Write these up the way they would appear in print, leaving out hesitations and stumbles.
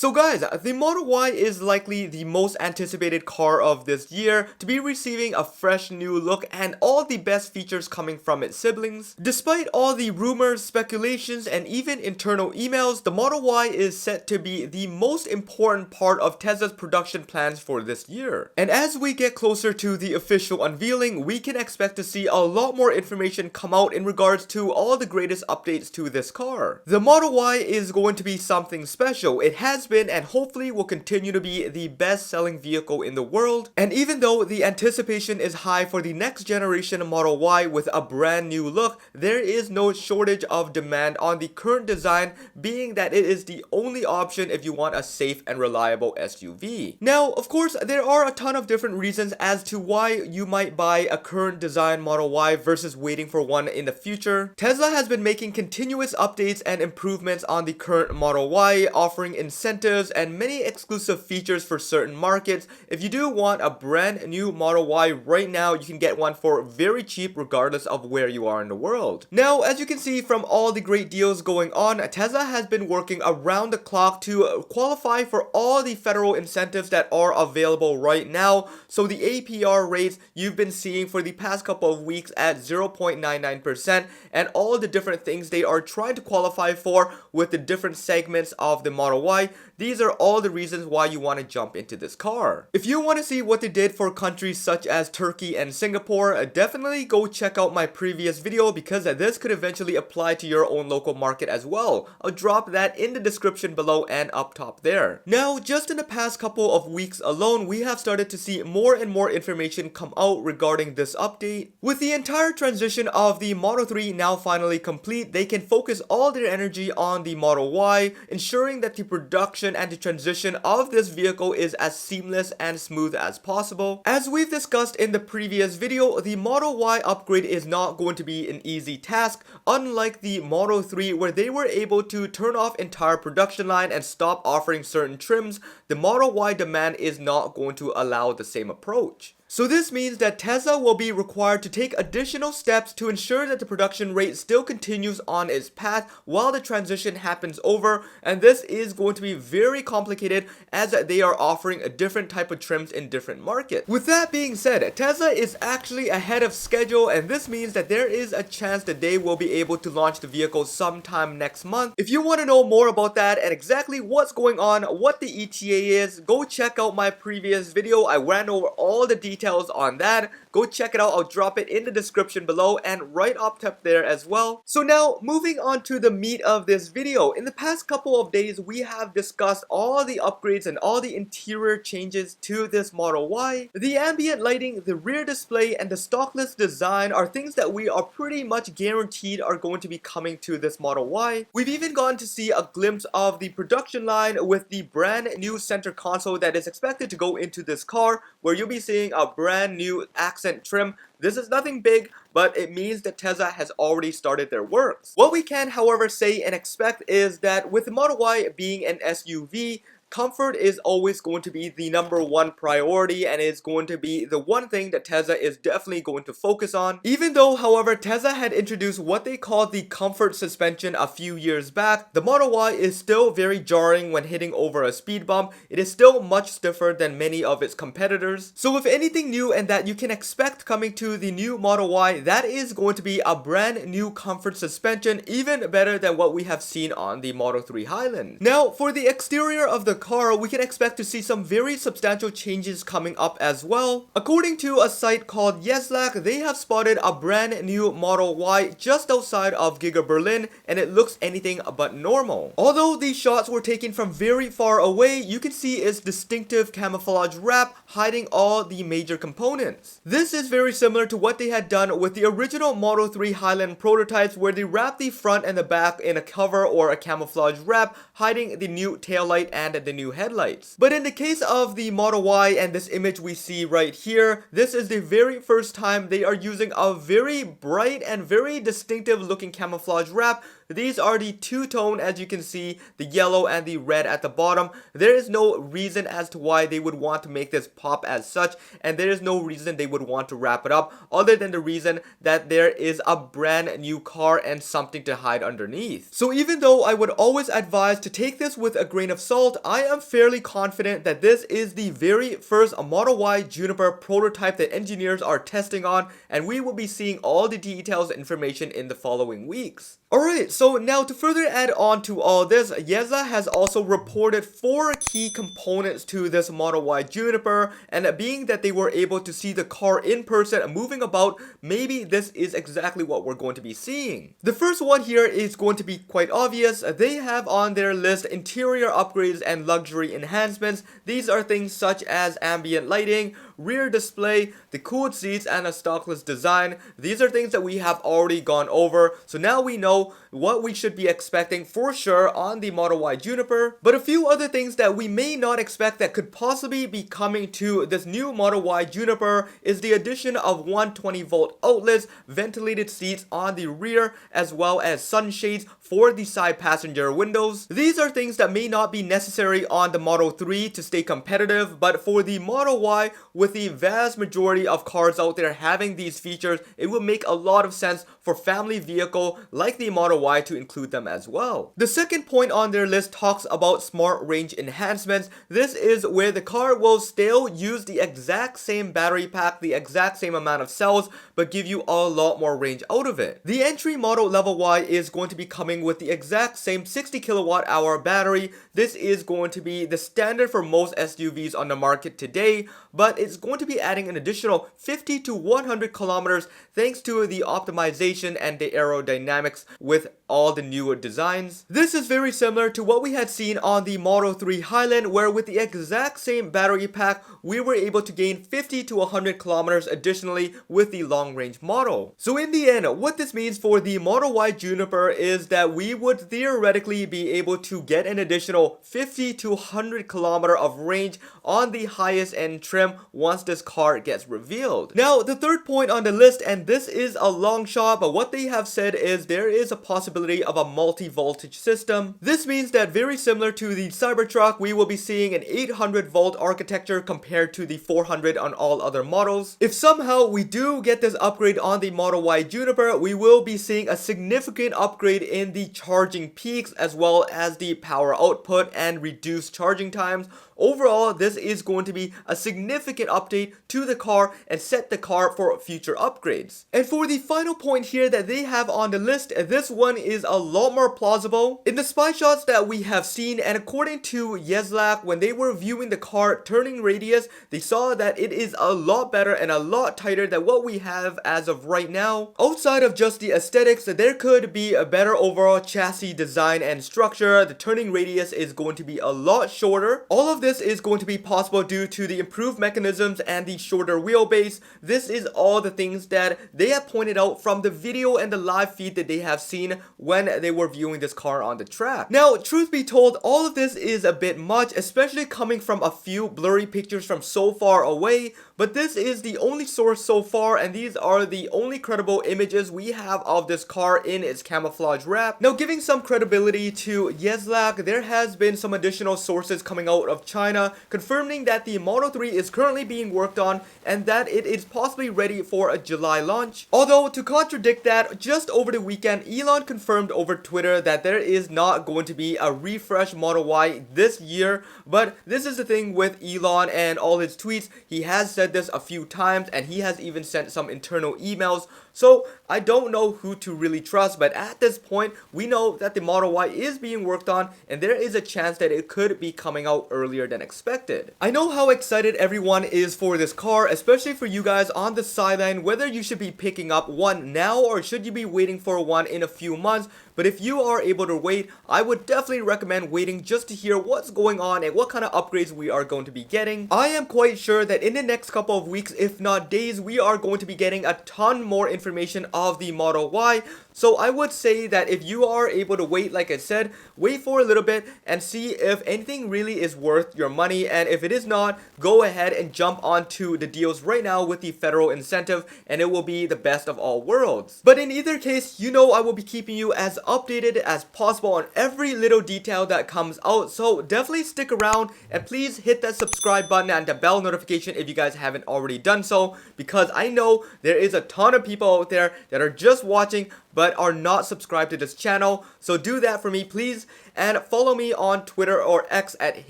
So guys, the Model Y is likely the most anticipated car of this year to be receiving a fresh new look and all the best features coming from its siblings. Despite all the rumors, speculations, and even internal emails, the Model Y is set to be the most important part of Tesla's production plans for this year. And as we get closer to the official unveiling, we can expect to see a lot more information come out in regards to all the greatest updates to this car. The Model Y is going to be something special. It has been and hopefully will continue to be the best selling vehicle in the world. And even though the anticipation is high for the next generation Model Y with a brand new look, there is no shortage of demand on the current design, being that it is the only option if you want a safe and reliable SUV. Now, of course, there are a ton of different reasons as to why you might buy a current design Model Y versus waiting for one in the future. Tesla has been making continuous updates and improvements on the current Model Y, offering incentives and many exclusive features for certain markets. If you do want a brand new Model Y right now, you can get one for very cheap regardless of where you are in the world. Now, as you can see from all the great deals going on, Tesla has been working around the clock to qualify for all the federal incentives that are available right now. So the APR rates you've been seeing for the past couple of weeks at 0.99% and all the different things they are trying to qualify for with the different segments of the Model Y, these are all the reasons why you want to jump into this car. If you want to see what they did for countries such as Turkey and Singapore, definitely go check out my previous video because this could eventually apply to your own local market as well. I'll drop that in the description below and up top there. Now, just in the past couple of weeks alone, we have started to see more and more information come out regarding this update. With the entire transition of the Model 3 now finally complete, they can focus all their energy on the Model Y, ensuring that the production and the transition of this vehicle is as seamless and smooth as possible. As we've discussed in the previous video, the Model Y upgrade is not going to be an easy task, unlike the Model 3 where they were able to turn off entire production line and stop offering certain trims. The Model Y demand is not going to allow the same approach. So this means that Tesla will be required to take additional steps to ensure that the production rate still continues on its path while the transition happens over, and this is going to be very complicated as they are offering a different type of trims in different markets. With that being said, Tesla is actually ahead of schedule, and this means that there is a chance that they will be able to launch the vehicle sometime next month. If you want to know more about that and exactly what's going on, what the ETA is, go check out my previous video. I ran over all the details on that. Go check it out. I'll drop it in the description below and right up top there as well. So now moving on to the meat of this video. In the past couple of days, we have discussed all the upgrades and all the interior changes to this Model Y. The ambient lighting, the rear display, and the stockless design are things that we are pretty much guaranteed are going to be coming to this Model Y. We've even gotten to see a glimpse of the production line with the brand new center console that is expected to go into this car, where you'll be seeing a brand new accent trim. This is nothing big, but it means that Tesla has already started their works. What we can, however, say and expect is that with the Model Y being an SUV, comfort is always going to be the #1 priority, and it's going to be the one thing that Tesla is definitely going to focus on. Even though, however, Tesla had introduced what they called the comfort suspension a few years back, the Model Y is still very jarring when hitting over a speed bump. It is still much stiffer than many of its competitors. So if anything new and that you can expect coming to the new Model Y, that is going to be a brand new comfort suspension, even better than what we have seen on the Model 3 Highland. Now, for the exterior of the car, we can expect to see some very substantial changes coming up as well. According to a site called Yeslak, they have spotted a brand new Model Y just outside of Giga Berlin, and it looks anything but normal. Although these shots were taken from very far away, you can see its distinctive camouflage wrap hiding all the major components. This is very similar to what they had done with the original Model 3 Highland prototypes, where they wrapped the front and the back in a cover or a camouflage wrap, hiding the new taillight and the new headlights. But in the case of the Model Y and this image we see right here, this is the very first time they are using a very bright and very distinctive looking camouflage wrap. These are the two-tone, as you can see, the yellow and the red at the bottom. There is no reason as to why they would want to make this pop as such, and there is no reason they would want to wrap it up other than the reason that there is a brand new car and something to hide underneath. So even though I would always advise to take this with a grain of salt, I am fairly confident that this is the very first Model Y Juniper prototype that engineers are testing on, and we will be seeing all the details and information in the following weeks. Alright, so now to further add on to all this, Tesla has also reported 4 key components to this Model Y Juniper, and being that they were able to see the car in person moving about, maybe this is exactly what we're going to be seeing. The first one here is going to be quite obvious. They have on their list interior upgrades and luxury enhancements. These are things such as ambient lighting, rear display, the cooled seats, and a stockless design. These are things that we have already gone over, so now we know what we should be expecting for sure on the Model Y Juniper. But a few other things that we may not expect that could possibly be coming to this new Model Y Juniper is the addition of 120-volt outlets, ventilated seats on the rear, as well as sunshades for the side passenger windows. These are things that may not be necessary on the Model 3 to stay competitive, but for the Model Y, with the vast majority of cars out there having these features, it will make a lot of sense for family vehicle like the Model Y to include them as well. The second point on their list talks about smart range enhancements. This is where the car will still use the exact same battery pack, the exact same amount of cells, but give you a lot more range out of it. The entry model Level Y is going to be coming with the exact same 60 kilowatt hour battery. This is going to be the standard for most SUVs on the market today, but it's going to be adding an additional 50 to 100 kilometers thanks to the optimization and the aerodynamics with all the newer designs. This is very similar to what we had seen on the Model 3 Highland, where with the exact same battery pack, we were able to gain 50 to 100 kilometers additionally with the long range model. So in the end, what this means for the Model Y Juniper is that we would theoretically be able to get an additional 50 to 100 kilometer of range on the highest end trim once this car gets revealed. Now, the third point on the list, and this is a long shot, but what they have said is there is a possibility of a multi-voltage system. This means that very similar to the Cybertruck, we will be seeing an 800 volt architecture compared to the 400 on all other models. If somehow we do get this upgrade on the Model Y Juniper, we will be seeing a significant upgrade in the charging peaks as well as the power output and reduced charging times. Overall, this is going to be a significant update to the car and set the car for future upgrades. And for the final point here that they have on the list, this one is a lot more plausible. In the spy shots that we have seen, and according to Yeslak, when they were viewing the car turning radius, they saw that it is a lot better and a lot tighter than what we have as of right now. Outside of just the aesthetics, there could be a better overall chassis design and structure. The turning radius is going to be a lot shorter. All of this is going to be possible due to the improved mechanisms and the shorter wheelbase. This is all the things that they have pointed out from the video and the live feed that they have seen when they were viewing this car on the track. Now, truth be told, all of this is a bit much, especially coming from a few blurry pictures from so far away, but this is the only source so far, and these are the only credible images we have of this car in its camouflage wrap. Now, giving some credibility to Yeslak, there has been some additional sources coming out of China confirming that the Model 3 is currently being worked on and that it is possibly ready for a July launch. Although, to contradict that, just over the weekend, Elon confirmed over Twitter that there is not going to be a refresh Model Y this year, but this is the thing with Elon and all his tweets. He has said this a few times and he has even sent some internal emails. So I don't know who to really trust, but at this point we know that the Model Y is being worked on and there is a chance that it could be coming out earlier than expected. I know how excited everyone is for this car, especially for you guys on the sideline, whether you should be picking up one now or should you be waiting for one in a few months. But if you are able to wait, I would definitely recommend waiting just to hear what's going on and what kind of upgrades we are going to be getting. I am quite sure that in the next couple of weeks, if not days, we are going to be getting a ton more information of the Model Y. So I would say that if you are able to wait, like I said, wait for a little bit and see if anything really is worth your money, and if it is not, go ahead and jump onto the deals right now with the federal incentive, and it will be the best of all worlds. But in either case, you know I will be keeping you as updated as possible on every little detail that comes out, so definitely stick around and please hit that subscribe button and the bell notification if you guys haven't already done so, because I know there is a ton of people out there that are just watching but are not subscribed to this channel. So do that for me, please, and follow me on Twitter or X at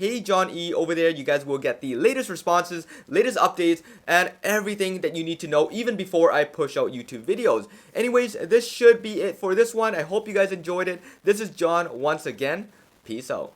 HeyJohnE. Over there you guys will get the latest responses, latest updates, and everything that you need to know even before I push out YouTube videos. Anyways, this should be it for this one. I hope you guys enjoyed it. This is John once again. Peace out.